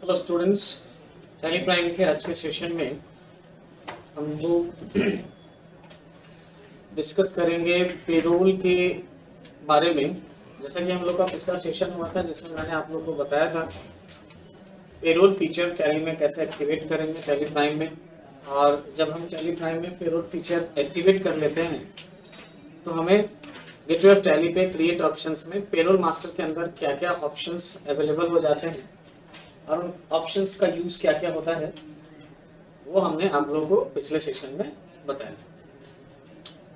Hello students, tally prime के आज के सेशन में हम लोग डिस्कस करेंगे पेरोल के बारे में। जैसा कि हम लोग का पिछला सेशन हुआ था जिसमें मैंने आप लोग को बताया था पेरोल फीचर टैली में कैसे एक्टिवेट करेंगे टैली प्राइम में। और जब हम टैली प्राइम में पेरोल फीचर एक्टिवेट कर लेते हैं तो हमें गेटवे ऑफ टैली पे क्रिएट ऑप्शंस में पेरोल मास्टर के अंदर क्या क्या ऑप्शंस अवेलेबल हो जाते हैं और उन ऑप्शंस का यूज क्या क्या होता है वो हमने आप लोगों को पिछले सेशन में बताया।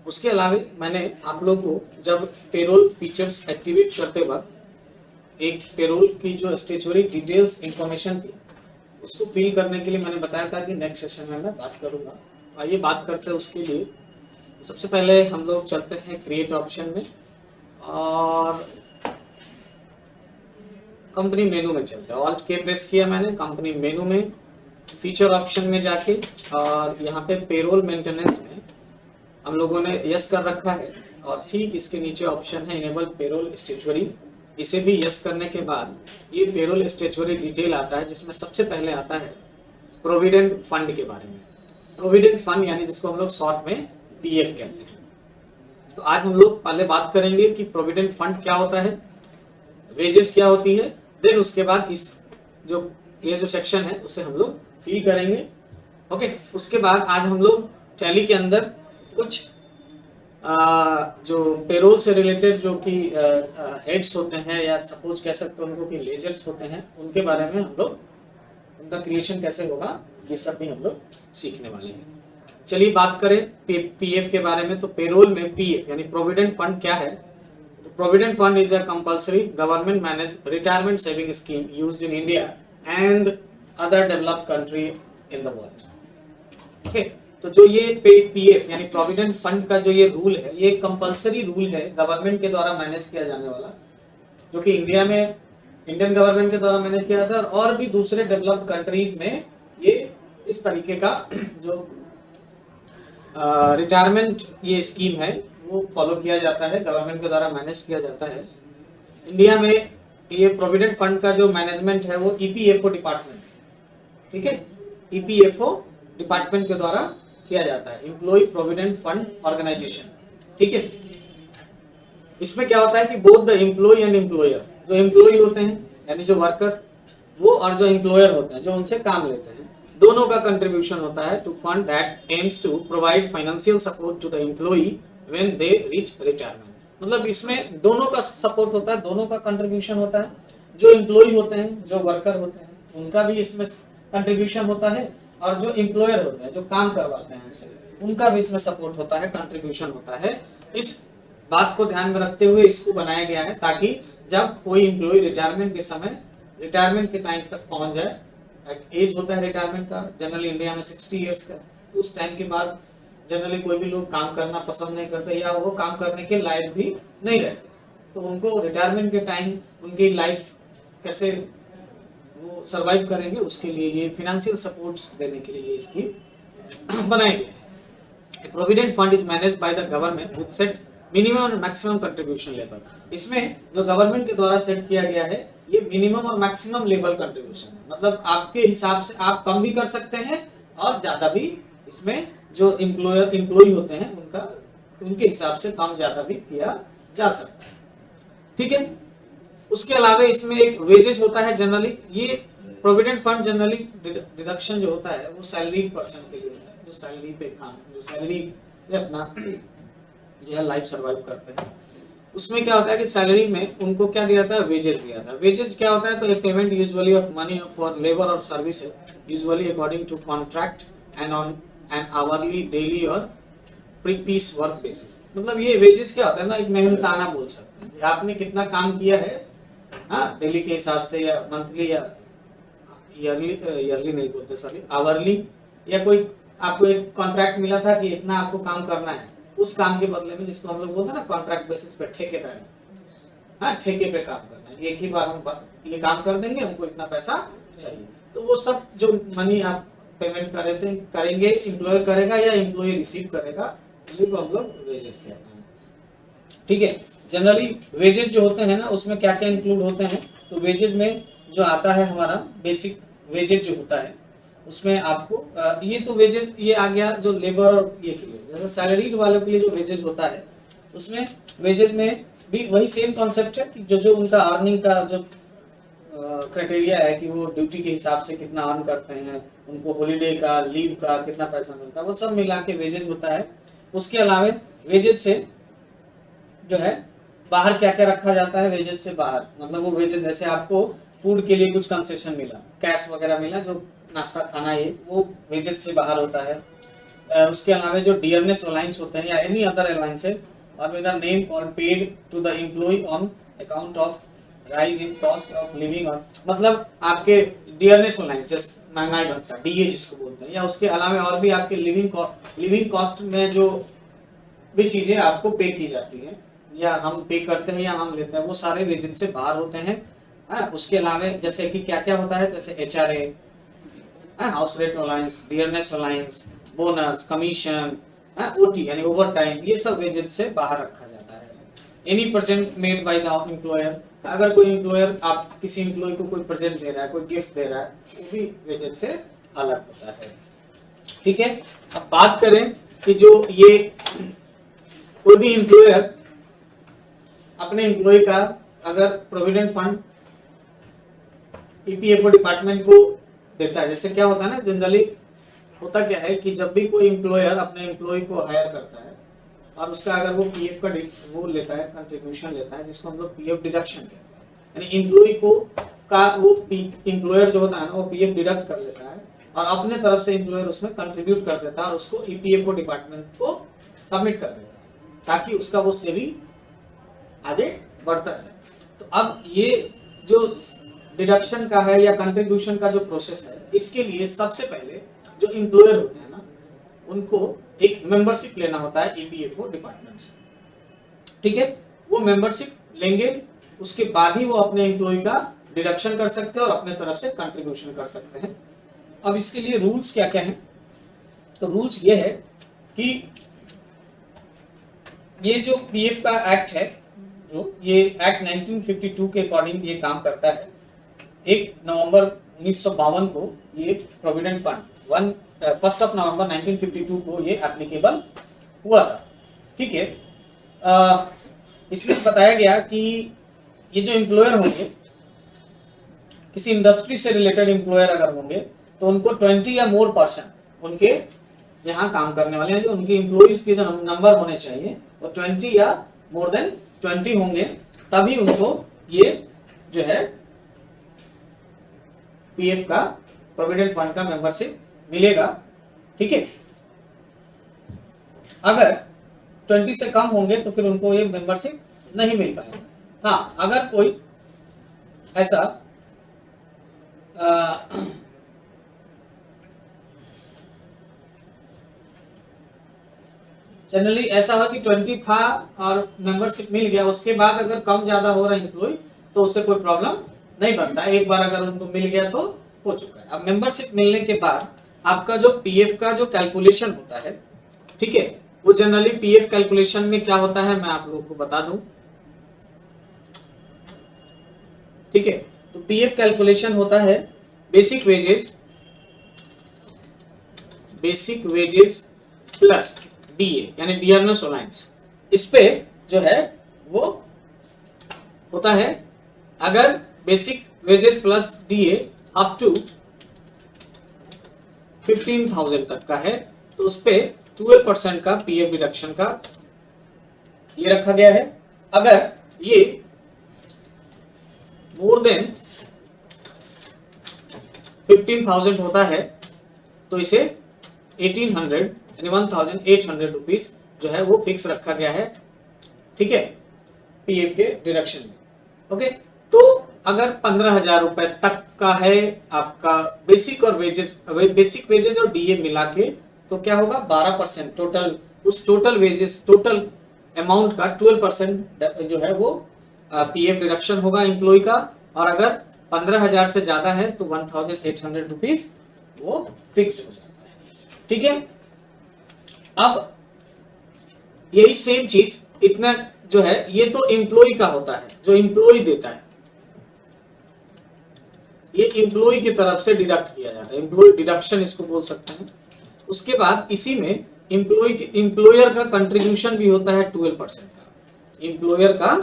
उसके अलावा मैंने आप लोगों को जब पेरोल फीचर्स एक्टिवेट करते वक्त एक पेरोल की जो स्टेचुअरी डिटेल्स इंफॉर्मेशन थी उसको फिल करने के लिए मैंने बताया था कि नेक्स्ट सेशन में मैं बात करूंगा। आइए बात करते हैं उसके लिए। सबसे पहले हम लोग चलते हैं क्रिएट ऑप्शन में और कंपनी मेनू में चलते हैं। ऑल्ट के प्रेस किया मैंने, कंपनी मेनू में फीचर ऑप्शन में जाके और यहाँ पे पेरोल मेंटेनेंस में हम लोगों ने यस कर रखा है और ठीक इसके नीचे ऑप्शन है इनेबल पेरोल स्टेचुअरी। इसे भी यस करने के बाद ये पेरोल स्टेचुअरी डिटेल आता है जिसमें सबसे पहले आता है प्रोविडेंट फंड के बारे में। प्रोविडेंट फंड यानी जिसको हम लोग शॉर्ट में पीएफ कहते हैं। तो आज हम लोग पहले बात करेंगे कि प्रोविडेंट फंड क्या होता है, वेजेस क्या होती है, फिर उसके बाद इस ये जो सेक्शन है उसे हम लोग फिल करेंगे। ओके, उसके बाद आज हम लोग टैली के अंदर कुछ जो पेरोल से रिलेटेड जो कि हेड्स होते हैं या सपोज कह सकते हैं उनको कि लेजर्स होते हैं उनके बारे में हम लोग उनका क्रिएशन कैसे होगा ये सब भी हम लोग सीखने वाले हैं। चलिए बात करें पीएफ के बारे में। तो पेरोल में पीएफ यानी प्रोविडेंट फंड क्या है। Provident Fund is a compulsory government managed retirement saving scheme used in India and other developed country in the world. Okay, तो जो ये पीएफ यानी प्रोविडेंट फंड का जो ये रूल है ये कंपलसरी रूल है गवर्नमेंट के द्वारा मैनेज किया जाने वाला, जो कि इंडिया में इंडियन गवर्नमेंट के द्वारा मैनेज किया जाता है और भी दूसरे डेवलप्ड कंट्रीज में ये इस तरीके का जो रिटायरमेंट ये स्कीम है वो फॉलो किया जाता है, गवर्नमेंट के द्वारा मैनेज किया जाता है। इंडिया में ये प्रोविडेंट फंड का जो मैनेजमेंट है वो ईपीएफओ डिपार्टमेंट, ठीक है, ईपीएफओ डिपार्टमेंट के द्वारा किया जाता है, एम्प्लॉय प्रोविडेंट फंड ऑर्गेनाइजेशन। ठीक है, इसमें क्या होता है कि both the employ and employer, जो एम्प्लॉय होते हैं यानी जो वर्कर वो और जो एम्प्लॉयर होते हैं जो उनसे काम लेते हैं, दोनों का कंट्रीब्यूशन होता है to fund that aims to provide financial support to the employ when they reach retirement. मतलब इसमें दोनों का सपोर्ट होता है, दोनों का कंट्रीब्यूशन होता है। जो एम्प्लॉय होते हैं जो वर्कर होते हैं उनका भी इसमें कंट्रीब्यूशन होता है और जो एम्प्लॉयर होते हैं जो काम करवाते हैं इनसे उनका भी इसमें सपोर्ट होता है, कंट्रीब्यूशन होता है। इस बात को ध्यान में रखते हुए इसको बनाया गया है ताकि जब कोई एम्प्लॉय रिटायरमेंट के समय रिटायरमेंट के टाइम तक पहुंच जाए, एज होता है रिटायरमेंट का जनरली इंडिया में 60 इयर्स का, उस टाइम के बाद जनरली कोई भी लोग काम करना पसंद नहीं करते या वो काम करने के लायक भी नहीं रहते, तो उनको रिटायरमेंट के टाइम उनकी लाइफ कैसे वो सरवाइव करेंगे उसके लिए ये फाइनेंशियल सपोर्ट्स देने के लिए ये स्कीम बनाई गई है। Provident fund is managed by the government with set minimum और मैक्सिमम कंट्रीब्यूशन लेवल। इसमें जो गवर्नमेंट के द्वारा सेट किया गया है ये मिनिमम और मैक्सिमम लेवल कंट्रीब्यूशन है, मतलब आपके हिसाब से आप कम भी कर सकते हैं और ज्यादा भी, इसमें जो एम्प्लॉय होते हैं उनके हिसाब से कम ज्यादा भी किया जा सकता है। ठीक है, उसके अलावा इसमें एक वेजेस होता है जनरली। ये प्रोविडेंट फंड जनरली डिडक्शन जो होता है वो सैलरी पर्सन के लिए होता है, जो सैलरी पे काम जो सैलरी से अपना जो है लाइफ सर्वाइव करते हैं। उसमें क्या होता है कि सैलरी में उनको क्या दिया जाता है, वेजेस दिया जाता है। वेजेस क्या होता है, तो ये payment usually of money for labour और service usually according to contract and on an hourly daily और पीस वर्क बेसिस। मतलब ये वेजेस क्या होता है ना, एक मेहनताना बोल सकते हैं, आपने कितना काम किया है हाँ डेली के हिसाब से या मंथली या ईयरली नहीं बोलते सॉरी आवरली, या कोई आपको एक कॉन्ट्रैक्ट मिला था कि इतना आपको काम करना है, उस काम के बदले में जिसको हम लोग बोलते हैं ना कॉन्ट्रैक्ट बेसिस पे, ठेकेदारी, हाँ ठेके पे काम करना है, एक ही बार हम ये काम कर देंगे हमको इतना पैसा चाहिए। तो वो सब जो मनी आप पेमेंट करेंगे एम्प्लॉयर करेगा या एम्प्लॉय रिसीव करेगा, उसी को हम लोग वेजेस कहते हैं। ठीक है, जनरली वेजेस जो होते हैं ना उसमें क्या क्या इंक्लूड होते हैं, तो वेजेस में जो आता है हमारा बेसिक वेजेज जो होता है उसमें आपको ये तो वेजेज ये आ गया जो लेबर और ये के लिए, जैसे सैलरीड वालों के लिए जो वेजेज होता है उसमें वेजेज में भी वही सेम कॉन्सेप्ट है कि जो जो उनका अर्निंग का जो क्राइटेरिया है कि वो ड्यूटी के हिसाब से कितना अर्न करते हैं, उनको हॉलीडे का लीव का कितना पैसा मिलता है, वो सब मिला के वेजेज होता है। उसके अलावा वेजेज से जो है बाहर क्या क्या रखा जाता है, वेजेज से बाहर मतलब वो वेजेज जैसे आपको फूड के लिए कुछ कंसेशन मिला, कैश वगैरह मिला, जो नाश्ता खाना ये वो वेजेज से बाहर होता है। उसके अलावा जो डियरनेस अलाउंस होते हैं या एनी अदर अलाउंसेस और विद द नेम और paid to the employ on account of rise in cost of living, मतलब आपके डियरनेस अलाउंसेस महंगाई भत्ता डीए जिसको बोलते हैं, या उसके अलावा और भी आपके लिविंग कॉस्ट में जो भी चीजें आपको पे की जाती है या हम पे करते हैं या हम लेते हैं वो सारे वेजेज से बाहर होते हैं। उसके अलावा जैसे कि क्या क्या होता है, जैसे HRA, house rent allowance, dearness allowance, bonus, commission, OT यानी ओवर टाइम, ये सब वेजेज से बाहर रखा जाता है। Any present made by the employer, अगर कोई एम्प्लॉयर आप किसी एम्प्लॉय को कोई प्रेजेंट दे रहा है, कोई गिफ्ट दे रहा है, वो भी वेजेज से अलग होता है। ठीक है, अब बात करें कि जो ये कोई भी एम्प्लॉयर अपने एम्प्लॉय का अगर प्रोविडेंट फंड ईपीएफओ डिपार्टमेंट को देता है, जैसे क्या होता है ना जनरली होता क्या है कि जब भी कोई एम्प्लॉयर अपने एम्प्लॉय को हायर करता है और उसका अगर वो पीएफ का वो लेता है, कंट्रीब्यूशन लेता है, जिसको हम लोग पीएफ डिडक्शन कहते हैं, यानी एम्प्लॉय को का वो एम्प्लॉयर जो होता है ना वो पीएफ डिडक्ट कर लेता है और अपने तरफ से एम्प्लॉयर उसमें कंट्रीब्यूट कर देता है और उसको ईपीएफओ डिपार्टमेंट को सबमिट कर देता है ताकि उसका वो सेविंग आगे बढ़ता जाए। तो अब ये जो डिडक्शन का है या कंट्रीब्यूशन का जो प्रोसेस है, इसके लिए सबसे पहले जो एम्प्लॉयर होते हैं ना उनको एक मेंबरशिप लेना होता है ईपीएफओ डिपार्टमेंट से। ठीक है, वो मेंबरशिप लेंगे, उसके बाद ही वो अपने एम्प्लॉय का डिडक्शन कर सकते हैं और अपने तरफ से कंट्रीब्यूशन कर सकते हैं। अब इसके लिए रूल्स क्या क्या हैं, तो रूल्स ये है कि ये जो पीएफ का एक्ट है, जो ये एक्ट 1952 के अकॉर्डिंग ये काम करता है। 1 नवंबर 1952 को ये प्रोविडेंट फंड 1 नवंबर 1952 को ये एप्लीकेबल हुआ था। ठीक है, इसमें बताया गया कि ये जो एम्प्लॉयर होंगे, किसी इंडस्ट्री से रिलेटेड एम्प्लॉयर अगर होंगे तो उनको 20 या मोर पर्सन उनके यहाँ काम करने वाले हैं, जो उनके एम्प्लॉइज के जो नंबर होने चाहिए वो 20 या मोर देन 20 होंगे, तभी उनको ये जो है पीएफ का प्रोविडेंट फंड का मेंबरशिप मिलेगा। ठीक है, अगर 20 से कम होंगे तो फिर उनको ये मेंबरशिप नहीं मिल पाएगा। हाँ, अगर कोई ऐसा जनरली ऐसा हुआ कि 20 था और मेंबरशिप मिल गया, उसके बाद अगर कम ज्यादा हो रहा है एम्प्लॉय तो उससे कोई प्रॉब्लम नहीं बनता, एक बार अगर उनको मिल गया तो हो चुका है। अब मेंबरशिप मिलने के बाद आपका जो पीएफ का जो कैलकुलेशन होता है, ठीक है, वो जनरली पीएफ कैलकुलेशन में क्या होता है मैं आप लोगों को बता दूं। ठीक है, तो पीएफ कैलकुलेशन होता है बेसिक वेजेस प्लस डीए यानी डियरनेस अलाउंस। इस पे जो है वो होता है, अगर basic wages plus DA up to 15,000 तक का है तो उस पे 12% का पीएफ डिडक्शन का ये रखा गया है। अगर ये मोर देन 15,000 होता है तो इसे 1800 यानी 1,800 रुपीज जो है वो फिक्स रखा गया है। ठीक है, पीएफ के डिडक्शन में। ओके, तो अगर 15,000 रुपए तक का है आपका बेसिक और बेसिक वेजेस और डीए मिला के, तो क्या होगा 12% टोटल, उस टोटल वेजेस टोटल अमाउंट का 12% जो है वो पीएफ डिडक्शन होगा एम्प्लॉय का, और अगर 15,000 से ज्यादा है तो 1,800 रुपीज वो फिक्स्ड हो जाता है। ठीक है, अब यही सेम चीज इतना जो है ये तो एम्प्लॉय का होता है, जो एम्प्लॉय देता है, ये एम्प्लॉय की तरफ से डिडक्ट किया जाता है, एम्प्लॉय डिडक्शन इसको बोल सकते हैं। उसके बाद इसी में एम्प्लॉयर का कंट्रीब्यूशन भी होता है 12% का, एम्प्लॉयर का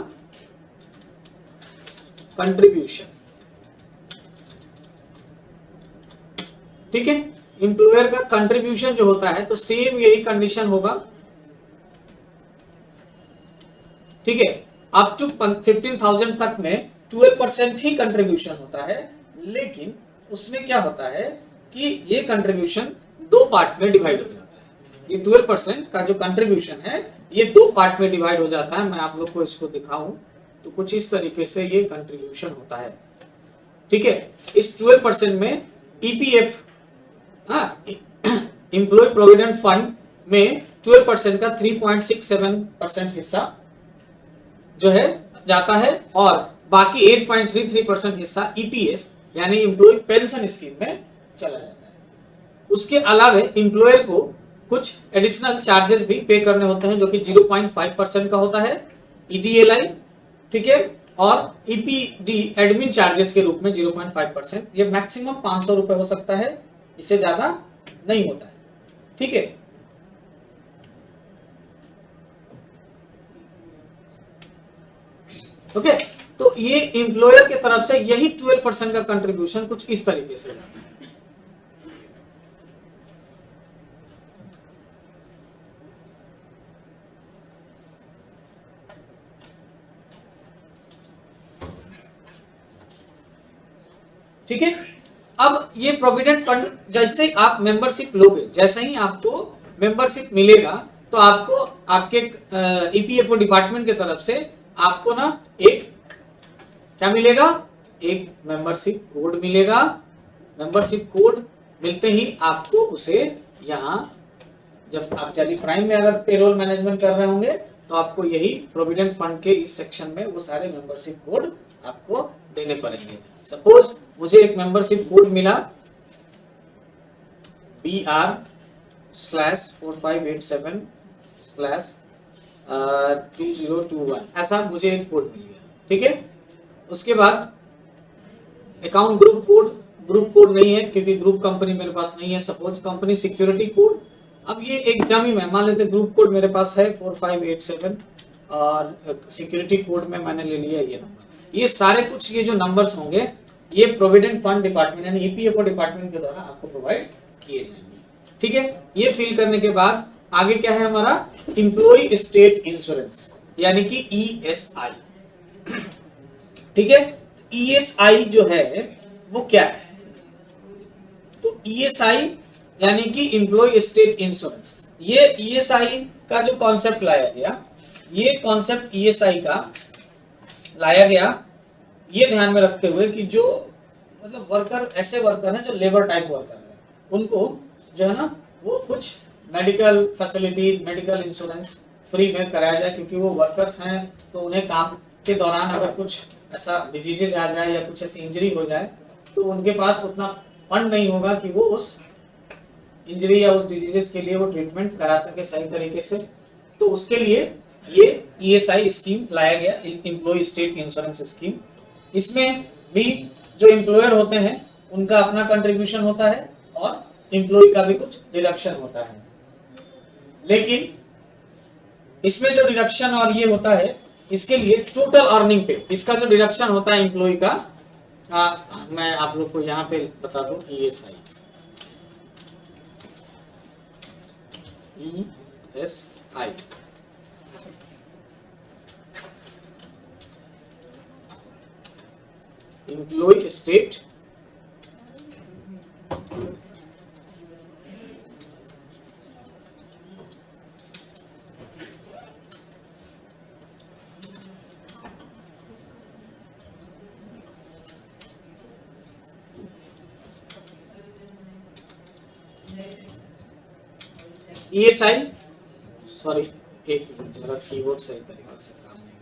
कंट्रीब्यूशन, ठीक है। एम्प्लॉयर का कंट्रीब्यूशन जो होता है तो सेम यही कंडीशन होगा, ठीक है। अप टू 15,000 तक में 12% ही कंट्रीब्यूशन होता है, लेकिन उसमें क्या होता है कि ये कंट्रीब्यूशन दो पार्ट में डिवाइड हो जाता है। ये 12% का जो कंट्रीब्यूशन है ये दो पार्ट में डिवाइड हो जाता है। मैं आप लोग को इसको दिखाऊं तो कुछ इस तरीके से ये कंट्रीब्यूशन होता है, ठीक है। इस 12% में ईपीएफ, एम्प्लॉय प्रोविडेंट फंड में 12% का 3.67% हिस्सा जो है जाता है और बाकी 8.33% हिस्सा ईपीएस यानी एम्प्लॉय पेंशन स्कीम में चला जाता है। उसके अलावा एम्प्लॉयर को कुछ एडिशनल चार्जेस भी पे करने होते हैं जो कि 0.5% का होता है ईडीएलआई, ठीक है, और ईपीडी एडमिन चार्जेस के रूप में 0.5%। ये मैक्सिमम 500 रुपए हो सकता है, इससे ज्यादा नहीं होता है, ठीक है। ओके, तो ये एम्प्लॉयर के तरफ से यही 12% का कंट्रीब्यूशन कुछ इस तरीके से जाता है। ठीक है, अब ये प्रोविडेंट फंड जैसे आप मेंबरशिप लोगे, जैसे ही आपको मेंबरशिप मिलेगा तो आपको आपके ईपीएफओ डिपार्टमेंट की तरफ से आपको ना एक क्या मिलेगा, एक मेंबरशिप कोड मिलेगा। मेंबरशिप कोड मिलते ही आपको उसे यहाँ जब आप टेली प्राइम में अगर पेरोल मैनेजमेंट कर रहे होंगे तो आपको यही प्रोविडेंट फंड के इस सेक्शन में वो सारे मेंबरशिप कोड आपको देने पड़ेंगे। सपोज मुझे एक मेंबरशिप कोड मिला BR/4587/2021, ऐसा मुझे एक कोड मिल गया, ठीक है। उसके बाद अकाउंट ग्रुप कोड नहीं है क्योंकि ग्रुप कंपनी मेरे पास नहीं है। सपोज कंपनी सिक्योरिटी कोड, अब ये एक डमी में मान लेते ग्रुप कोड मेरे पास है 4587 और सिक्योरिटी कोड में मैंने ले लिया ये नंबर। ये सारे कुछ ये जो नंबर्स होंगे ये प्रोविडेंट फंड डिपार्टमेंट यानी ईपीएफओ डिपार्टमेंट के द्वारा आपको प्रोवाइड किए जाएंगे, ठीक है। ये फिल करने के बाद आगे क्या है हमारा एम्प्लॉय स्टेट इंश्योरेंस यानी कि ईएसआई, ठीक है। ईएसआई जो है वो क्या है, तो ईएसआई यानी कि एम्प्लॉय स्टेट इंश्योरेंस, ये ईएसआई का जो कॉन्सेप्ट लाया गया, ये कॉन्सेप्ट ईएसआई का लाया गया ये ध्यान में रखते हुए कि जो मतलब वर्कर ऐसे वर्कर हैं जो लेबर टाइप वर्कर हैं, उनको जो है ना वो कुछ medical facilities, medical insurance free में कराया जाए, क्योंकि वो वर्कर्स हैं तो उन्हें काम के दौरान अगर कुछ ऐसा डिजीजेज आ जाए या कुछ ऐसी इंजरी हो जाए तो उनके पास उतना फंड नहीं होगा कि वो उस इंजरी या उस डिजीजेस के लिए वो ट्रीटमेंट करा सके सही तरीके से। तो उसके लिए ये ईएसआई स्कीम लाया गया, एम्प्लॉय स्टेट इंश्योरेंस स्कीम। इसमें भी जो एम्प्लॉयर होते हैं उनका अपना कंट्रीब्यूशन होता है और एम्प्लॉय का भी कुछ डिडक्शन होता है, लेकिन इसमें जो डिडक्शन और ये होता है इसके लिए टोटल अर्निंग पे इसका जो डिडक्शन होता है एम्प्लॉय का, मैं आप लोग को यहाँ पे बता दूं ESI, ESI employ state ESI, sorry एक मिनट जरा कीबोर्ड सही तरीके से काम नहीं,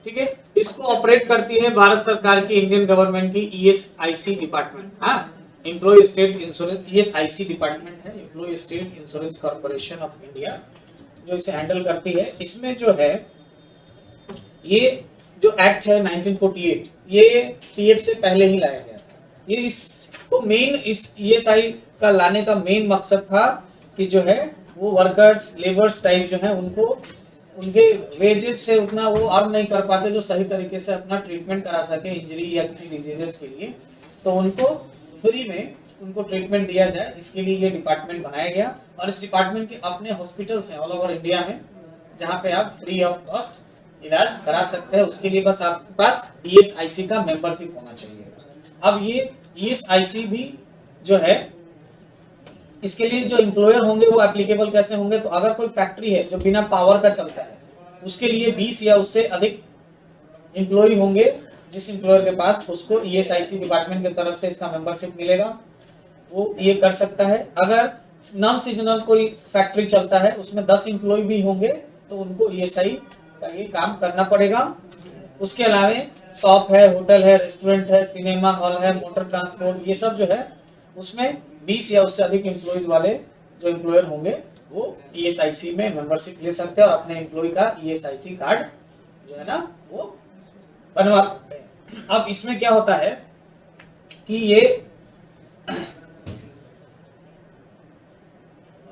ठीक है। इसको ऑपरेट करती है भारत सरकार की, इंडियन गवर्नमेंट की ईएसआईसी डिपार्टमेंट, हाँ, employ state insurance ESIC department है, employ state insurance corporation of India. जो इसे हैंडल करती है, इसमें जो है ये जो एक्ट है 1948 ये पीएफ से पहले ही लाया गया था। ये इसको मेन इस ईएसआई का लाने का मेन मकसद था कि जो है वो वर्कर्स लेबर्स टाइप जो है उनको उनके वेजेस से उतना वो अर्न नहीं कर पाते जो सही तरीके से अपना ट्रीटमेंट करा सके इंजरी या किसी डिजीजेस के लिए, तो उनको फ्री में उनको ट्रीटमेंट दिया जाए, इसके लिए ये डिपार्टमेंट बनाया गया। और इस डिपार्टमेंट के अपने हॉस्पिटल्स हैं ऑल ओवर इंडिया में जहाँ पे आप फ्री ऑफ कॉस्ट इलाज करा सकते हैं। उसके लिए बस आपके पास ईएसआईसी का मेंबरशिप होना चाहिए। अब ये ईएसआईसी भी जो है इसके लिए जो एम्प्लॉयर होंगे वो एप्लीकेबल कैसे होंगे, तो अगर कोई फैक्ट्री है जो बिना पावर का चलता है उसके लिए 20 या उससे अधिक एम्प्लॉय होंगे जिस एम्प्लॉयर के पास, उसको ईएसआईसी डिपार्टमेंट की तरफ से इसका मेंबरशिप मिलेगा, वो ये कर सकता है। अगर नॉन सीजनल कोई फैक्ट्री चलता है उसमें 10 एम्प्लॉय भी होंगे तो उनको ईएसआई का ये काम करना पड़ेगा। उसके अलावा शॉप है, होटल है, रेस्टोरेंट है, सिनेमा हॉल है, मोटर ट्रांसपोर्ट, ये सब जो है उसमें 20 या उससे अधिक एम्प्लॉयज वाले जो एम्प्लॉयर होंगे वो ईएसआईसी में मेंबरशिप ले सकते हैं और अपने एम्प्लॉय का ईएसआईसी कार्ड जो है ना वो बनवा सकते हैं। अब इसमें क्या होता है कि ये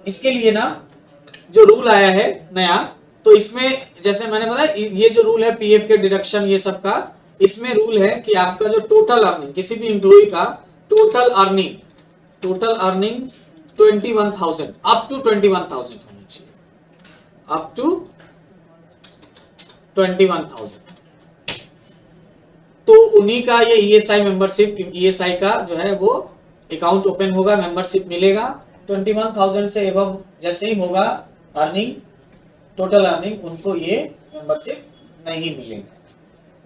इसके लिए ना जो रूल आया है नया, तो इसमें जैसे मैंने बताया ये जो रूल है पीएफ के डिडक्शन ये सब का, इसमें रूल है कि आपका जो टोटल अर्निंग किसी भी एम्प्लॉय का टोटल अर्निंग 21,000 अप टू 21,000 होनी चाहिए, अप टू 21,000। तो उन्हीं का ये ईएसआई मेंबरशिप, ईएसआई का जो है वो अकाउंट ओपन होगा, मेंबरशिप मिलेगा। 21,000 से एबव जैसे ही होगा अर्निंग, टोटल अर्निंग, उनको ये मेंबरशिप नहीं मिलेगा।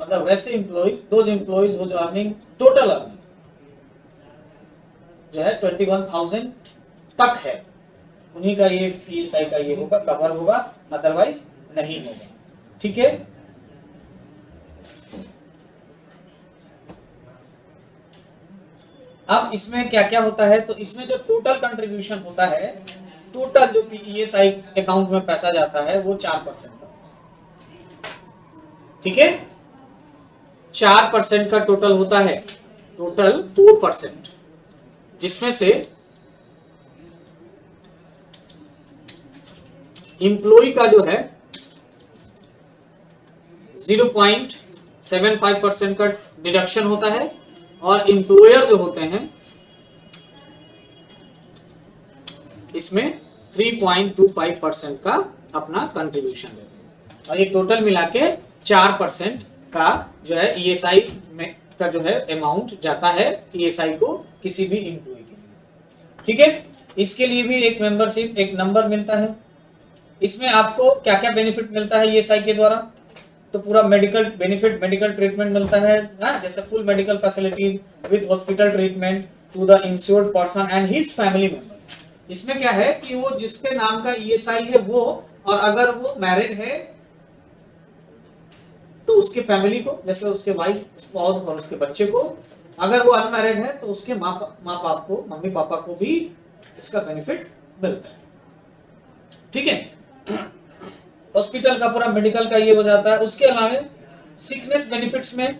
मतलब वैसे एम्प्लॉइज, दोज एम्प्लॉइज हो जो अर्निंग टोटल अर्निंग जो है 21,000 तक है, उन्हीं का ये ईएसआई का ये होगा, कवर होगा, अदरवाइज नहीं होगा। ठीक है, अब इसमें क्या क्या होता है, तो इसमें जो टोटल कंट्रीब्यूशन होता है, टोटल जो ईएसआई अकाउंट में पैसा जाता है वो 4% का, ठीक है, 4% का टोटल होता है, टोटल 4%, जिसमें से एम्प्लॉय का जो है 0.75% का डिडक्शन होता है और एम्प्लॉयर जो होते हैं इसमें 3.25% का अपना कंट्रीब्यूशन देते हैं, और ये टोटल मिला के 4% का जो है ईएसआई में का जो है अमाउंट जाता है ईएसआई को किसी भी एम्प्लॉय के लिए। ठीक है, इसके लिए भी एक मेंबरशिप, एक नंबर मिलता है। इसमें आपको क्या क्या बेनिफिट मिलता है ईएसआई के द्वारा, तो पूरा मेडिकल बेनिफिट, मेडिकल ट्रीटमेंट मिलता है ना, जैसे full medical facilities with hospital treatment to the insured person and his family member. इसमें क्या है कि वो जिसके नाम का ईएसआई है वो, और अगर वो मैरिड है तो उसके फैमिली को, जैसे उसके वाइफ, स्पाउस और उसके बच्चे को, अगर वो अनमैरिड है तो उसके माँ बाप को, मम्मी पापा को भी इसका बेनिफिट मिलता है। ठीक है, हॉस्पिटल का पूरा मेडिकल का ये हो जाता है। उसके अलावा सिकनेस बेनिफिट्स में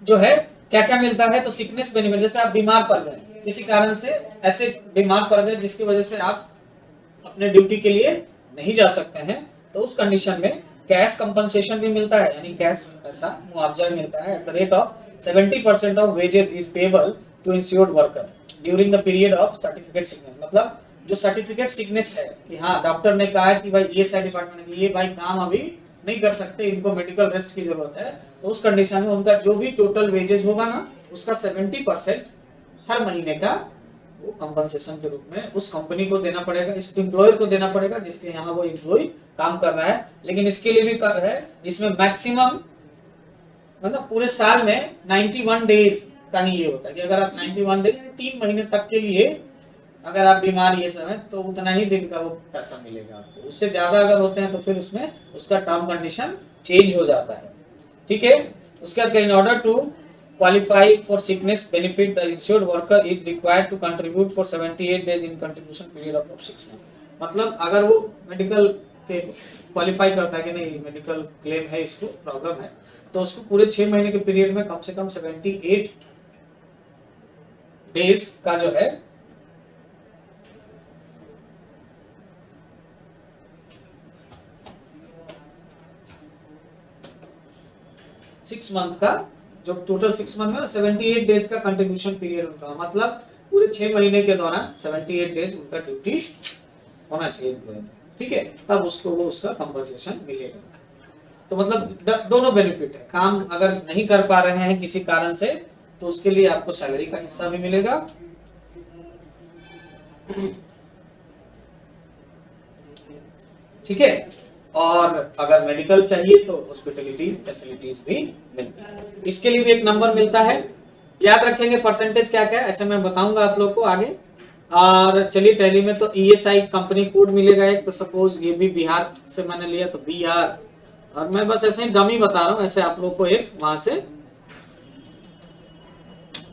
जो है क्या क्या मिलता है, तो सिकनेस बेनिफिट, जैसे आप बीमार पड़ गए, किसी कारण से ऐसे बीमार पड़ गए जिसकी वजह से आप अपने ड्यूटी के लिए नहीं जा सकते हैं, तो उस कंडीशन में कैश कंपनसेशन भी मिलता है, यानी कैश पैसा मुआवजा मिलता है। At the rate of 70% of wages is payable to insured worker during the period of certificate sickness. मतलब जो सर्टिफिकेट सिकनेस है कि हाँ डॉक्टर ने कहा है कि भाई ईएसआई डिपार्टमेंट ने ये भाई काम अभी नहीं कर सकते, इनको मेडिकल रेस्ट की जरूरत है, तो उस कंडीशन में उनका जो भी टोटल वेजेज होगा ना उसका 70% हर महीने का वो कंपनसेशन के रूप में उस कंपनी को देना पड़ेगा, इस एम्प्लॉयर को देना पड़ेगा जिसके यहाँ वो एम्प्लॉय काम कर रहा है। लेकिन इसके लिए भी कर है, इसमें मैक्सिमम मतलब पूरे साल में 91 डेज का ही ये होता है कि अगर आप 91 डेज 3 महीने तक के लिए अगर आप बीमार ये समय, तो उतना ही दिन का वो पैसा मिलेगा आपको। उससे ज्यादा अगर होते हैं तो फिर उसमें उसका टर्म कंडीशन चेंज हो जाता है। ठीक है, उसके बाद in order to qualify for sickness benefit the insured worker is required to contribute for 78 days in contribution period of 6 months। मतलब अगर वो मेडिकल के क्वालिफाई करता है कि नहीं मेडिकल क्लेम है, इसको प्रॉब्लम है, तो उसको पूरे 6 महीने के पीरियड में कम से कम 78 डेज का जो है सिक्स मंथ का, जो टोटल 6 मंथ में 78 डेज का कंट्रीब्यूशन पीरियड उनका, मतलब पूरे 6 महीने के दौरान 78 डेज उनका ड्यूटी होना चाहिए, ठीक है, तब उसको वो उसका कंपनसेशन मिलेगा। तो मतलब दोनों बेनिफिट है, काम अगर नहीं कर पा रहे हैं किसी कारण से तो उसके लिए आपको सैलरी का हिस्सा भी मिलेगा, ठीक है, और अगर मेडिकल चाहिए तो हॉस्पिटलिटी फैसिलिटीज भी मिलती है। इसके लिए भी एक नंबर मिलता है, याद रखेंगे परसेंटेज क्या क्या है, ऐसे मैं बताऊंगा आप लोग को आगे। और चलिए टैली में तो ईएसआई कंपनी कोड मिलेगा एक, तो सपोज ये भी बिहार से मैंने लिया तो बीआर, और मैं बस ऐसे ही डमी बता रहा हूं, ऐसे आप लोग को एक वहां से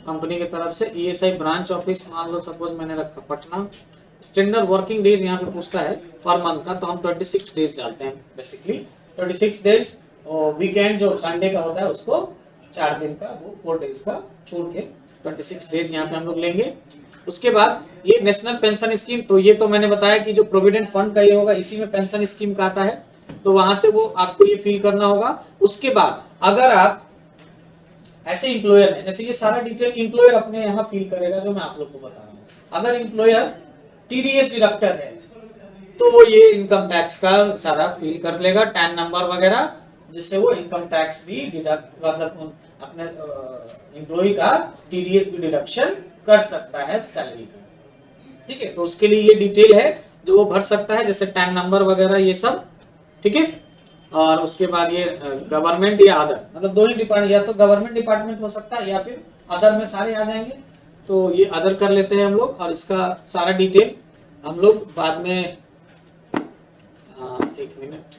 कंपनी की तरफ से ईएसआई ब्रांच ऑफिस मान लो सपोज मैंने रखा पटना, स्टैंडर्ड वर्किंग डेज यहाँ पे पूछता है पर मंथ का, तो हम 26 डेज डालते हैं बेसिकली, 26 डेज, और वीकेंड जो संडे का होता है उसको 4 दिन का, वो 4 डेज का छोड़ के 26 डेज यहाँ पे हम लोग लेंगे। उसके बाद ये नेशनल पेंशन स्कीम, तो ये तो मैंने बताया कि जो प्रोविडेंट फंड का ये होगा, इसी में पेंशन स्कीम का आता है, तो वहां से वो आपको ये फिल करना होगा। उसके बाद अगर आप ऐसे इंप्लॉयर है, जैसे ये सारा डिटेल इंप्लॉयर अपने यहाँ फिल करेगा जो मैं आप लोग को बता रहा हूँ। अगर इंप्लॉयर टीडीएस डिडक्टर है तो वो ये इनकम टैक्स का सारा फिल कर लेगा, टैन नंबर वगैरह, जिससे वो इनकम टैक्स भी डिडक्ट, मतलब अपने एम्प्लॉय का टीडीएस भी डिडक्शन कर सकता है सैलरी का, ठीक है। तो उसके लिए ये डिटेल है जो वो भर सकता है, जैसे टैन नंबर वगैरह ये सब, ठीक है। और उसके बाद ये गवर्नमेंट या अदर, मतलब दो ही डिपार्टमेंट, या तो गवर्नमेंट डिपार्टमेंट हो सकता है या फिर अदर में सारे आ जाएंगे, तो ये अदर कर लेते हैं हम लोग। और इसका सारा डिटेल हम लोग बाद में, एक मिनट,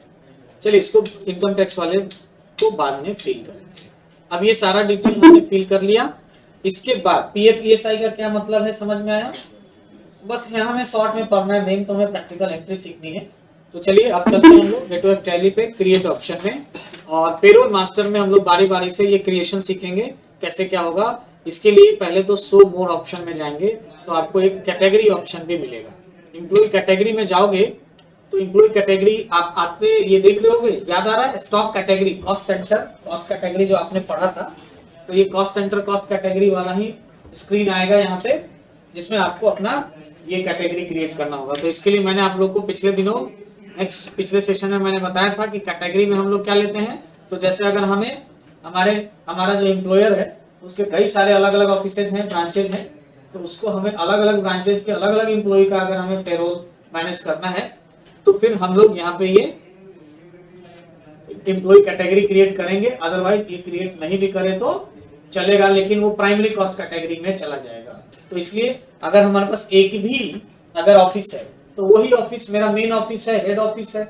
चलिए इसको इनकम टैक्स वाले को बाद में फिल करेंगे। अब ये सारा डिटेल हमने फिल कर लिया। इसके बाद पीएफ ईएसआई का क्या मतलब है समझ में आया? बस यहाँ में शॉर्ट में पढ़ना है, मेन तो हमें प्रैक्टिकल एंट्री सीखनी है। तो चलिए अब चलते हैं हम लोग नेटवर्क टैली पे क्रिएट ऑप्शन में, और पेरोल मास्टर में हम लोग बारी बारी से ये क्रिएशन सीखेंगे कैसे क्या होगा। इसके लिए पहले तो शो मोर ऑप्शन में जाएंगे, तो आपको एक कैटेगरी ऑप्शन भी मिलेगा। एम्प्लॉय कैटेगरी में जाओगे तो एम्प्लॉय कैटेगरी आप आते ये देख रहे होगे, याद आ रहा है stock category, cost centre cost category जो आपने पढ़ा था, तो ये कॉस्ट सेंटर कॉस्ट कैटेगरी वाला ही स्क्रीन आएगा यहाँ पे, जिसमें आपको अपना ये कैटेगरी क्रिएट करना होगा। तो इसके लिए मैंने आप लोग को पिछले दिनों पिछले सेशन में मैंने बताया था कि कैटेगरी में हम लोग क्या लेते हैं। तो जैसे अगर हमें हमारा जो एम्प्लॉयर है उसके कई सारे अलग अलग ऑफिसेज हैं, ब्रांचेज हैं, तो उसको हमें अलग अलग ब्रांचेज के अलग अलग एम्प्लॉय का अगर हमें पेरोल मैनेज करना है, तो फिर हम लोग यहाँ पे ये एम्प्लॉय कैटेगरी क्रिएट करेंगे। अदरवाइज ये क्रिएट नहीं भी करें तो चलेगा, लेकिन वो प्राइमरी कॉस्ट कैटेगरी में चला जाएगा। तो इसलिए अगर हमारे पास एक भी अगर ऑफिस है तो वही ऑफिस मेरा मेन ऑफिस है, हेड ऑफिस है,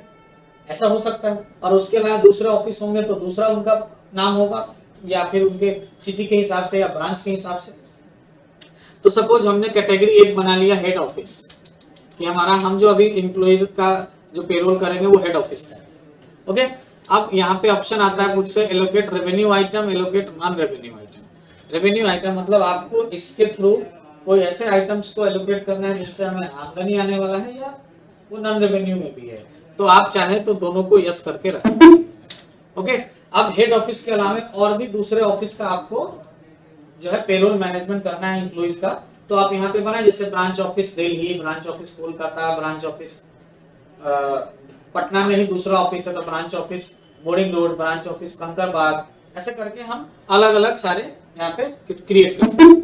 ऐसा हो सकता है। और उसके अलावा दूसरे ऑफिस होंगे तो दूसरा उनका नाम होगा, या फिर उनके सिटी के हिसाब से या ब्रांच के हिसाब से। तो सपोज हमने कैटेगरी एक बना लिया हेड ऑफिस, कि हमारा हम जो अभी एम्प्लॉय का जो पेरोल करेंगे वो हेड ऑफिस है, ओके। अब यहाँ पे ऑप्शन आता है मुझसे allocate revenue item, allocate non revenue item. Revenue item मतलब आपको इसके थ्रू कोई ऐसे आइटम्स को एलोकेट करना है जिनसे हमें आमदनी आने वाला है या वो नॉन रेवेन्यू में भी है, तो आप चाहे तो दोनों को यस करके रखें, ओके। अब हेड ऑफिस के अलावा और भी दूसरे ऑफिस का आपको जो है पेरोल मैनेजमेंट करना है एम्प्लॉइज का, तो आप यहाँ पे बनाए, जैसे branch office Delhi, branch office Kolkata, branch office Patna में ही दूसरा ऑफिस है तो branch office boarding road, branch office Kankarbagh, ऐसे करके हम अलग अलग सारे यहाँ पे क्रिएट कर सकते हैं।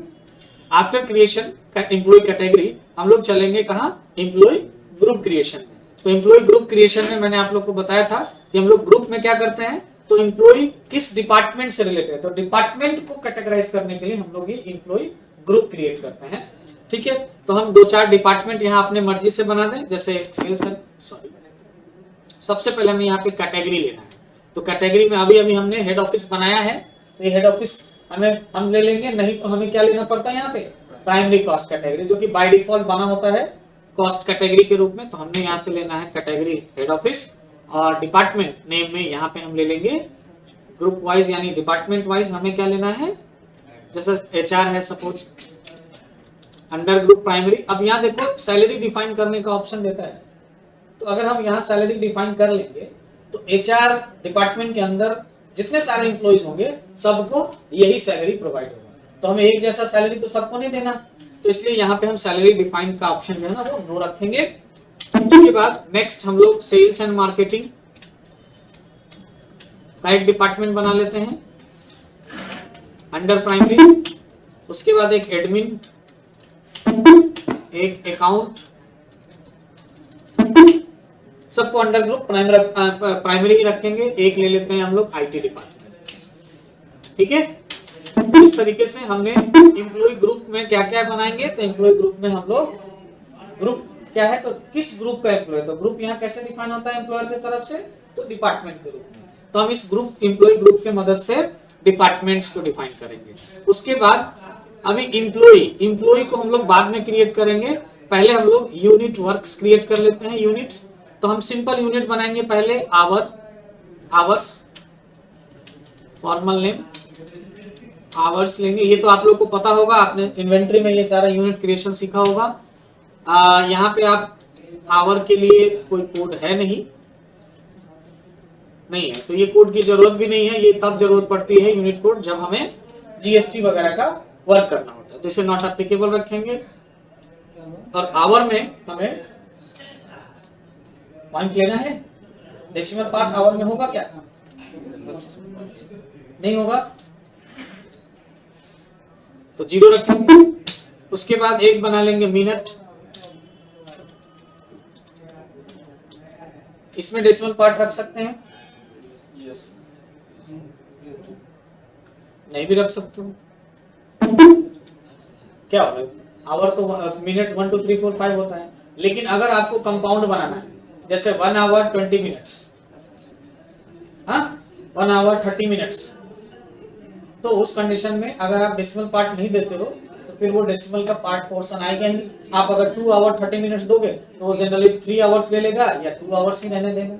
आफ्टर क्रिएशन का एम्प्लॉय कैटेगरी हम लोग चलेंगे कहाँ, एम्प्लॉय ग्रुप क्रिएशन में। तो एम्प्लॉय ग्रुप क्रिएशन में मैंने आप लोग को बताया था कि हम लोग ग्रुप में क्या करते हैं, तो एम्प्लॉय किस डिपार्टमेंट से रिलेटेड है, तो डिपार्टमेंट को कैटेगराइज करने के लिए हम लोग ये एम्प्लॉय ग्रुप क्रिएट करते हैं, ठीक है। तो हम 2-4 डिपार्टमेंट यहाँ अपने मर्जी से बना दें, जैसे सेल्स है, सॉरी, सबसे पहले हमें यहाँ पे कैटेगरी लेना है। तो कैटेगरी में अभी हमने हेड ऑफिस बनाया है, तो ये हेड ऑफिस हम ले लेंगे, नहीं तो हमें क्या लेना पड़ता है यहाँ पे प्राइमरी कॉस्ट कैटेगरी, जो कि बाय डिफॉल्ट बना होता है कॉस्ट कैटेगरी के रूप में, तो हमने यहाँ से लेना है कैटेगरी हेड ऑफिस, और डिपार्टमेंट नेम में यहाँ पे हम ले लेंगे ग्रुप वाइज यानी डिपार्टमेंट वाइज हमें क्या लेना है, जैसे HR है सपोज, अंडर ग्रुप प्राइमरी। अब यहाँ देखो सैलरी डिफाइन करने का ऑप्शन देता है, तो अगर हम यहाँ सैलरी डिफाइन कर लेंगे तो HR डिपार्टमेंट के अंदर जितने सारे एम्प्लॉइज होंगे सबको यही सैलरी प्रोवाइड होगा, तो हमें एक जैसा सैलरी तो सबको नहीं देना, तो इसलिए यहाँ पे हम सैलरी डिफाइन का ऑप्शन जो है ना वो नो रखेंगे। उसके बाद नेक्स्ट हम लोग सेल्स एंड मार्केटिंग का एक डिपार्टमेंट बना लेते हैं अंडर प्राइमरी। उसके बाद एक एडमिन, एक अकाउंट, सबको अंडर ग्रुप प्राइमरी ही रखेंगे। एक ले लेते हैं हम लोग IT डिपार्टमेंट, ठीक है। इस तरीके से हमने एम्प्लॉय ग्रुप में क्या क्या बनाएंगे, तो एम्प्लॉय ग्रुप में हम लोग ग्रुप क्या है, तो किस ग्रुप का एम्प्लॉय, तो ग्रुप यहाँ कैसे डिफाइन होता है एम्प्लॉयर की तरफ से, तो डिपार्टमेंट के रूप में, तो हम इस ग्रुप एम्प्लॉय ग्रुप के मदद से डिपार्टमेंट्स को डिफाइन करेंगे। उसके बाद अभी एम्प्लॉय को हम लोग बाद में क्रिएट करेंगे, पहले हम लोग यूनिट वर्क्स क्रिएट कर लेते हैं। यूनिट्स, तो हम सिंपल यूनिट बनाएंगे पहले, आवर्स, फॉर्मल नेम आवर्स लेंगे। ये तो आप लोग को पता होगा, आपने इन्वेंटरी में ये सारा यूनिट क्रिएशन सीखा होगा। यहाँ पे आप आवर के लिए कोई कोड है नहीं है, तो ये कोड की जरूरत भी नहीं है। ये तब जरूरत पड़ती है यूनिट कोड जब हमें GST वगैरह का वर्क करना होता है, तो इसे नॉट एप्लीकेबल रखेंगे। और आवर में हमें पॉइंट लेना है, डेसिमल पार्ट आवर में होगा क्या, नहीं होगा, तो 0 रखेंगे। उसके बाद एक बना लेंगे मिनट, इसमें डेसिमल पार्ट रख सकते हैं, नहीं भी रख सकते हो, क्या हो रहा है, आवर तो मिनट्स 1 2 3 4 5 होता है, लेकिन अगर आपको कंपाउंड बनाना है जैसे 1 आवर 20 मिनट्स, हाँ 1 आवर 30 मिनट्स, तो उस कंडीशन में अगर आप डेसिमल पार्ट नहीं देते हो तो फिर वो डेसिमल का पार्ट पोर्शन आएगा ही। आप अगर 2 आवर 30 मिनट्स दोगे तो वो जनरली 3 आवर्स ले लेगा या 2 आवर्स ही रहने देगा,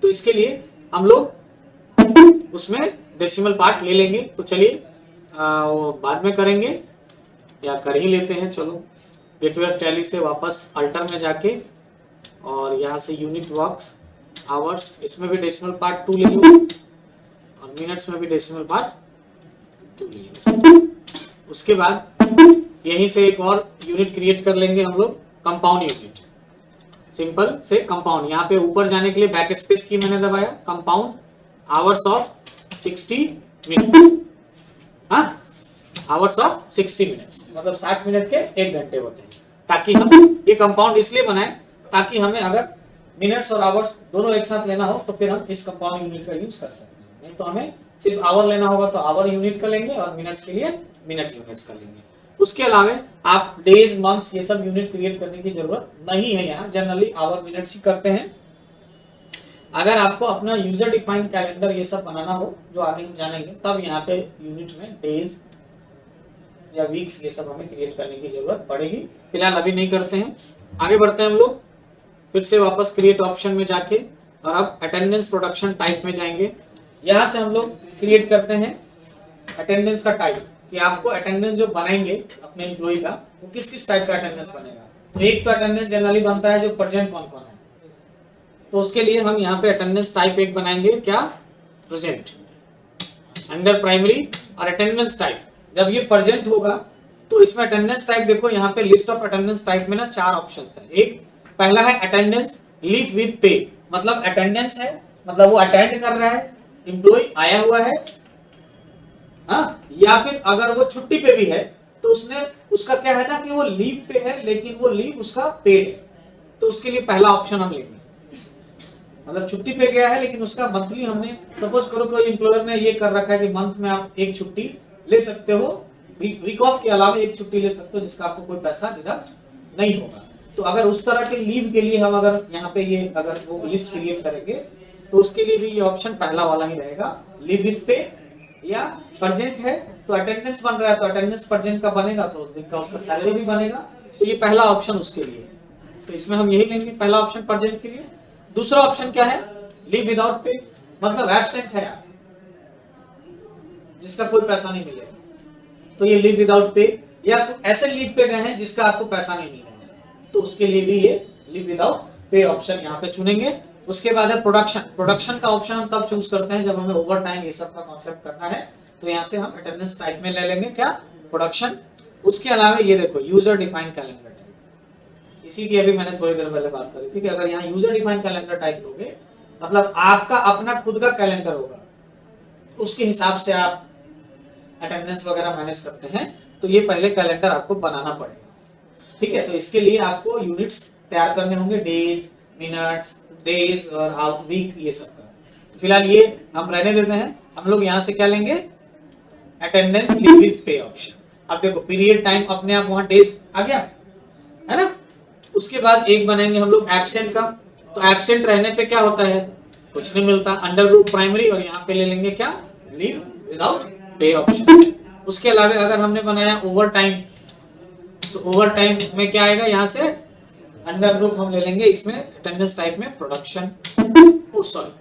तो इसके लिए हम लोग उसमें डेसिमल पार्ट ले लेंगे। तो चलिए वो बाद में करेंगे या कर ही लेते हैं। चलो गेटवे टैली से वापस अल्टर में जाके और यहाँ से यूनिट वर्क्स आवर्स, इसमें भी डेसिमल पार्ट 2 ले लो और मिनट्स में भी डेसिमल पार्ट 2 ले लो। उसके बाद यहीं से एक और यूनिट क्रिएट कर लेंगे हम लोग, कंपाउंड यूनिट, सिंपल से कंपाउंड। यहाँ पे ऊपर जाने के लिए बैक स्पेस की मैंने दबाया, कंपाउंड आवर्स ऑफ 60 मिनट्स, हाँ आवर्स ऑफ 60 मिनट्स मतलब 60 मिनट के 1 घंटे होते हैं, ताकि हम ये कंपाउंड इसलिए बनाए ताकि हमें अगर मिनट्स और आवर्स दोनों एक साथ लेना हो तो फिर हम इस कंपाउंड यूनिट का यूज कर सकते हैं। नहीं तो हमें सिर्फ आवर लेना होगा तो आवर यूनिट का लेंगे और मिनट्स के लिए मिनट यूनिट्स का लेंगे। उसके अलावा आप डेज मंथ्स ये सब यूनिट क्रिएट करने की जरूरत नहीं है, यहाँ जनरली आवर मिनट्स ही करते हैं। अगर आपको अपना यूजर डिफाइंड कैलेंडर ये सब बनाना हो जो आगे हम जानेंगे, तब यहाँ पे यूनिट में डेज या वीक्स ये सब हमें क्रिएट करने की जरूरत पड़ेगी। फिलहाल अभी नहीं करते हैं, आगे बढ़ते हैं हम लोग। फिर से वापस क्रिएट ऑप्शन में जाके और अब अटेंडेंस प्रोडक्शन टाइप में जाएंगे। यहाँ से हम लोग क्रिएट करते हैं अटेंडेंस का टाइप, कि आपको अटेंडेंस जो बनाएंगे अपने एम्प्लॉय का वो किस किस टाइप का अटेंडेंस बनेगा। तो एक तो अटेंडेंस जनरली बनता है जो प्रेजेंट कौन कौन है, तो उसके लिए हम यहाँ पे अटेंडेंस टाइप एक बनाएंगे, क्या प्रेजेंट अंडर प्राइमरी। और अटेंडेंस टाइप जब ये प्रेजेंट होगा तो इसमें अटेंडेंस टाइप देखो, यहाँ पे लिस्ट ऑफ अटेंडेंस टाइप में ना 4 ऑप्शंस है। एक पहला है अटेंडेंस लीव विद पे, मतलब अटेंडेंस है मतलब वो अटेंड कर रहा है, एम्प्लॉय आया हुआ है, हाँ, या फिर अगर वो छुट्टी पे भी है तो उसने उसका क्या है ना कि वो लीव पे है लेकिन वो लीव उसका पेड है, तो उसके लिए पहला ऑप्शन हम लेंगे। मतलब छुट्टी पे गया है लेकिन उसका मंथली हमने सपोज करो कोई एम्प्लॉयर ने ये कर रखा है कि मंथ में आप एक छुट्टी ले सकते हो, वीक ऑफ के अलावा एक छुट्टी ले सकते हो जिसका आपको कोई पैसा डिडक्ट नहीं होगा। तो अगर उस तरह के लीव के लिए हम अगर यहाँ पे ये अगर वो लिस्ट क्रिएट करेंगे तो उसके लिए भी ये ऑप्शन पहला वाला ही रहेगा, लीव विद पे। या प्रेजेंट है तो अटेंडेंस बन रहा है तो अटेंडेंस प्रेजेंट का बनेगा तो उस दिन का उसका सैलरी भी बनेगा, तो ये पहला ऑप्शन उसके लिए। तो इसमें हम यही लेंगे पहला ऑप्शन प्रेजेंट के लिए। दूसरा ऑप्शन क्या है, लीव विदाउट पे, मतलब एब्सेंट है आप, जिसका कोई पैसा नहीं मिलेगा, तो ये लीव विदाउट पे, या ऐसे लीव पे गए हैं जिसका आपको पैसा नहीं मिलेगा, तो उसके लिए भी ये लीव विदाउट पे ऑप्शन यहाँ पे चुनेंगे। उसके बाद है प्रोडक्शन। प्रोडक्शन का ऑप्शन हम तब चूज करते हैं जब हमें ओवर टाइम ये सब का कॉन्सेप्ट करना है, तो यहाँ से हम अटेंडेंस टाइप में ले लेंगे क्या, प्रोडक्शन। उसके अलावा ये देखो यूजर डिफाइंड कैलेंडर टाइप, इसी की अभी मैंने थोड़ी देर पहले बात करी थी कि अगर यहाँ यूजर डिफाइंड कैलेंडर टाइप लोगे, मतलब आपका अपना खुद का कैलेंडर होगा, उसके हिसाब से आप अटेंडेंस वगैरह मैनेज करते हैं, तो ये पहले कैलेंडर आपको बनाना पड़ेगा। ठीक है, तो इसके लिए आपको यूनिट्स तैयार करने होंगे, डेज, मिनट्स, डेज और वीक, ये सब का। तो फिलहाल ये हम रहने देते हैं। हम लोग यहाँ से क्या लेंगे, अटेंडेंस लीव विद पे ऑप्शन। अब देखो पीरियड टाइम अपने आप वहां डेज आ गया है ना। उसके बाद एक बनाएंगे हम लोग एब्सेंट का। तो एब्सेंट रहने पे क्या होता है, कुछ नहीं मिलता, अंडर ग्रुप प्राइमरी, और यहाँ पे ले लेंगे क्या, लीव विदाउट पे ऑप्शन। उसके अलावा अगर हमने बनाया ओवर टाइम, तो ओवर टाइम में क्या आएगा, यहाँ से अंडर ग्रुप हम ले लेंगे, इसमें अटेंडेंस टाइप में प्रोडक्शन। ओ सॉरी,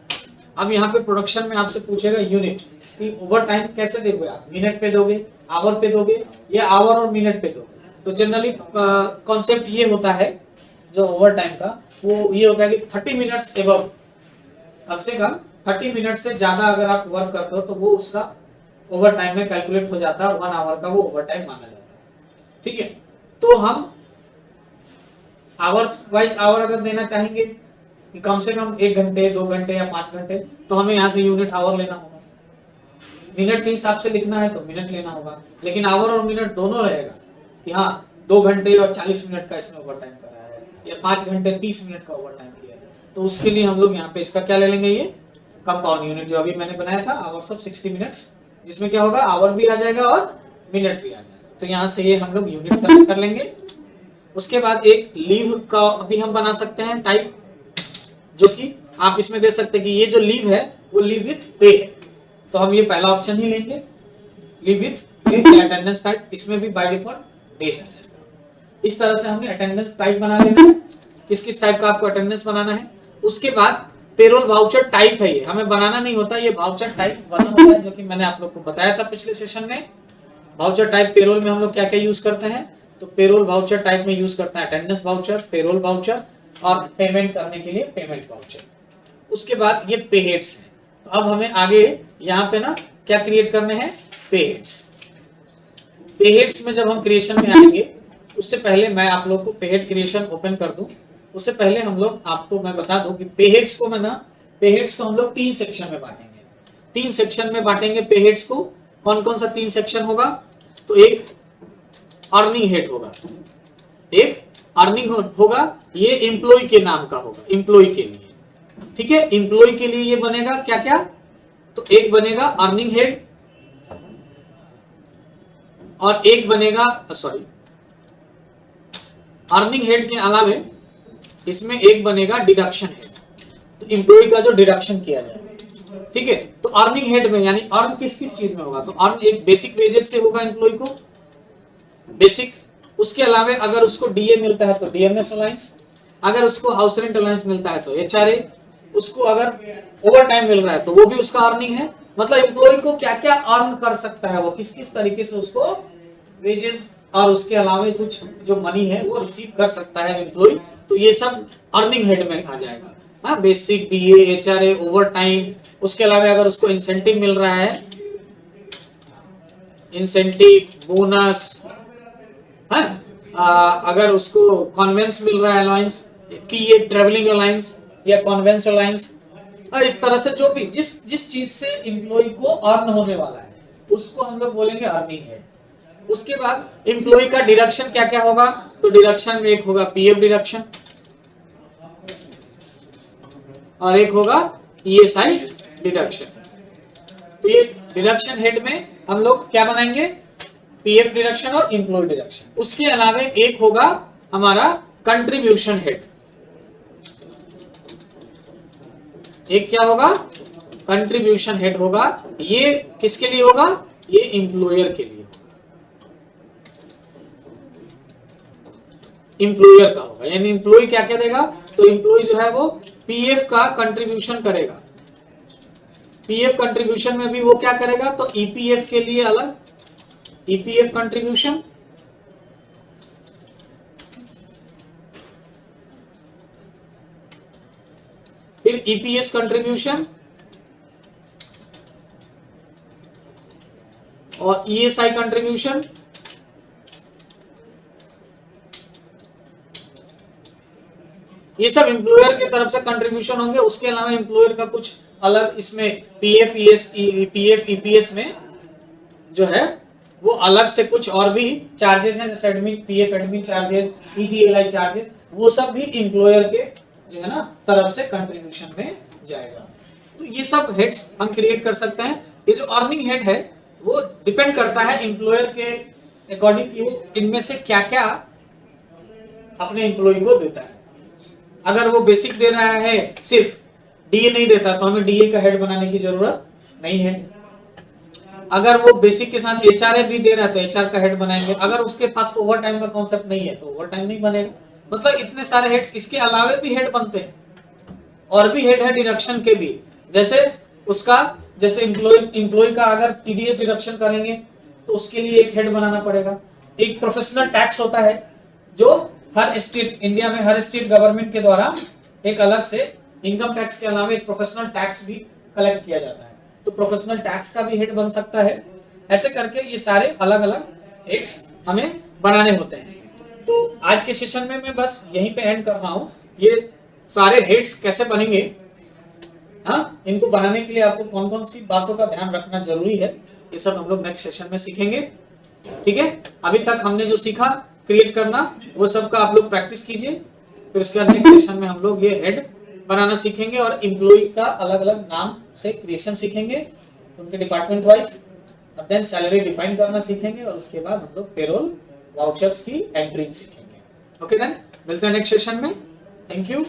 अब यहाँ पे प्रोडक्शन में आपसे पूछेगा यूनिट कि ओवर टाइम कैसे दोगे आप, मिनट पे दोगे, आवर पे दोगे, या आवर और मिनट पे दोगे। तो जनरली कॉन्सेप्ट ये होता है जो ओवर टाइम का, वो ये होता है कि 30 मिनट्स एबव, कम से कम 30 मिनट से ज्यादा अगर आप वर्क करते हो तो वो उसका ओवर टाइम में कैलकुलेट हो जाता है, 1 आवर का वो ओवर टाइम माना जाता है। ठीक है, तो हम आवर्स वाइज आवर अगर देना चाहेंगे कि कम से कम 1 घंटे, 2 घंटे या 5 घंटे, तो हमें यहाँ से यूनिट आवर लेना होगा। मिनट के हिसाब से लिखना है तो मिनट लेना होगा, लेकिन आवर और मिनट दोनों रहेगा कि हाँ 2 घंटे और 40 मिनट का इसने ओवर टाइम करा है, या 5 घंटे 30 मिनट का ओवर टाइम किया है। तो उसके लिए हम लोग यहाँ पे इसका क्या ले लेंगे, ये कंपाउंड यूनिट जो अभी मैंने बनाया था, आवर्स ऑफ 60 मिनट्स, जिसमें क्या होगा, आवर भी आ जाएगा और मिनट भी आ जाएगा। तो यहाँ से ये हम लोग यूनिट सेलेक्ट कर लेंगे। उसके बाद एक लीव का भी हम बना सकते हैं टाइप, जो कि आप इसमें दे सकते हैं कि ये जो लीव है वो लीव विथ पे है, तो हम ये पहला ऑप्शन ही लेंगे, लीव विथ पे अटेंडेंस टाइप। इसमें भी बाय डिफॉल्ट डेज आ जाएगा। इस तरह से हमने अटेंडेंस टाइप बना लेना है। किस किस टाइप का आपको अटेंडेंस बनाना है। उसके बाद पेरोल वाउचर टाइप है, ये हमें बनाना नहीं होता, ये वाउचर टाइप बना होता है, जो कि मैंने आप लोग को बताया था पिछले सेशन में। वाउचर टाइप पेरोल में हम लोग क्या क्या यूज करते हैं, तो पेरोल वाउचर टाइप में यूज करते हैं अटेंडेंस वाउचर, पेरोल वाउचर, और पेमेंट करने के लिए पेमेंट वाउचर। उसके बाद ये पे हेड्स है। तो अब हमें आगे यहाँ पे ना क्या क्रिएट करने हैं, पे हेड्स। पे हेड्स में जब हम क्रिएशन में आएंगे, उससे पहले मैं आप लोग को पे हेड क्रिएशन ओपन कर दूं, उससे पहले हम लोग आपको मैं बता दूं कि पे हेड्स को हम लोग 3 सेक्शन में बांटेंगे। 3 सेक्शन में बांटेंगे पे हेड्स को। कौन कौन सा 3 सेक्शन होगा, तो एक अर्निंग हेड होगा, एक अर्निंग होगा, ये एम्प्लॉय के नाम का होगा, एम्प्लॉय के लिए। ठीक है, एम्प्लॉय के लिए ये बनेगा क्या क्या, तो एक बनेगा अर्निंग हेड, और एक बनेगा अर्निंग हेड के अलावे इसमें एक बनेगा डिडक्शन हेड, तो एम्प्लॉय का जो डिडक्शन किया जाएगा। ठीक है, तो अर्निंग हेड में यानी अर्न किस किस चीज में होगा, तो अर्न एक बेसिक वेजेस से होगा एम्प्लॉय को, बेसिक। उसके अलावा अगर उसको डीए मिलता है तो डीएमएस अलाउंस, अगर उसको हाउस रेंट अलाउंस मिलता है तो एचआरए, उसको अगर ओवर टाइम मिल रहा है तो वो भी उसका अर्निंग है। मतलब एम्प्लॉय को क्या क्या अर्न कर सकता है, वो किस किस तरीके से उसको वेजेस और उसके अलावा कुछ जो मनी है वो रिसीव कर सकता है एम्प्लॉय, तो ये सब अर्निंग हेड में आ जाएगा। हाँ, basic, DA, HRA, over time. उसके अलावा अगर उसको इंसेंटिव मिल रहा है, इंसेंटिव, बोनस, अगर उसको कॉन्वेंस मिल रहा है, अलाउंस, पीए, ट्रेवलिंग अलाउंस या कॉन्वेंस अलाउंस, इस तरह से जो भी जिस चीज से एम्प्लॉय को अर्न होने वाला है उसको हम लोग बोलेंगे अर्निंग है। उसके बाद एम्प्लॉय का डिडक्शन क्या क्या होगा, तो डिडक्शन में एक होगा पीएफ डिडक्शन और एक होगा ईएसआई डिडक्शन। तो ये डिडक्शन हेड में हम लोग क्या बनाएंगे, पीएफ डिडक्शन और एम्प्लॉय डिडक्शन। उसके अलावा एक होगा हमारा कंट्रीब्यूशन हेड, एक क्या होगा, कंट्रीब्यूशन हेड होगा। ये किसके लिए होगा, ये एम्प्लॉयर के लिए होगा। इंप्लॉयर का होगा, यानी इंप्लॉय क्या करेगा, तो इंप्लॉय जो है वो पीएफ का कंट्रीब्यूशन करेगा। पीएफ कंट्रीब्यूशन में भी वो क्या करेगा, तो ईपीएफ के लिए अलग ईपीएफ कंट्रीब्यूशन, फिर ईपीएस कंट्रीब्यूशन और ईएसआई कंट्रीब्यूशन। ये सब एम्प्लॉयर की तरफ से कंट्रीब्यूशन होंगे। उसके अलावा एम्प्लॉयर का कुछ अलग इसमें पीएफ ईपीएस में जो है वो अलग से कुछ और भी चार्जेस हैं, जैसे admin PF admin charges, ETLI charges, वो सब भी एम्प्लॉयर के जो है ना तरफ से कंट्रीब्यूशन में जाएगा। तो ये सब हेड्स हम क्रिएट कर सकते हैं। ये जो अर्निंग हेड है वो डिपेंड करता है एम्प्लॉयर के अकॉर्डिंग कि वो इनमें से क्या क्या अपने एम्प्लॉय को देता है। अगर वो बेसिक दे रहा है, सिर्फ डीए नहीं देता, तो हमें डीए का हेड बनाने की जरूरत नहीं है। अगर वो बेसिक के साथ एचआरए भी दे रहा है तो एचआर का हेड बनाएंगे। अगर उसके पास ओवर टाइम का कॉन्सेप्ट नहीं है तो ओवर टाइम नहीं बनेगा। मतलब इतने सारे हेड्स, इसके अलावे भी हेड बनते हैं और भी हेड है डिडक्शन के भी। जैसे उसका जैसे एम्प्लॉय का अगर टीडीएस डिडक्शन करेंगे तो उसके लिए एक हेड बनाना पड़ेगा। एक प्रोफेशनल टैक्स होता है जो हर स्टेट, इंडिया में हर स्टेट गवर्नमेंट के द्वारा एक अलग से इनकम टैक्स के अलावा एक प्रोफेशनल टैक्स भी कलेक्ट किया जाता है, तो प्रोफेशनल टैक्स का भी हेड बन सकता है। ऐसे करके ये सारे अलग अलग हेड्स हमें बनाने होते हैं। तो आज के सेशन में मैं बस यहीं पे एंड कर रहा हूँ। ये सारे हेड्स कैसे बनेंगे, हाँ, इनको बनाने के लिए आपको कौन कौन सी बातों का ध्यान रखना जरूरी है, ये सब हम लोग नेक्स्ट सेशन में सीखेंगे। ठीक है, अभी तक हमने जो सीखा क्रिएट करना, वो सब का आप लोग प्रैक्टिस कीजिए। फिर उसके बाद नेक्स्ट सेशन में हम लोग ये हेड बनाना सीखेंगे और एम्प्लॉय का अलग अलग नाम से क्रिएशन सीखेंगे उनके डिपार्टमेंट वाइज, और देन सैलरी डिफाइन करना सीखेंगे, और उसके बाद हम लोग पेरोल वाउचर्स की एंट्री सीखेंगे। ओके, देन मिलते हैं नेक्स्ट सेशन में। Thank you.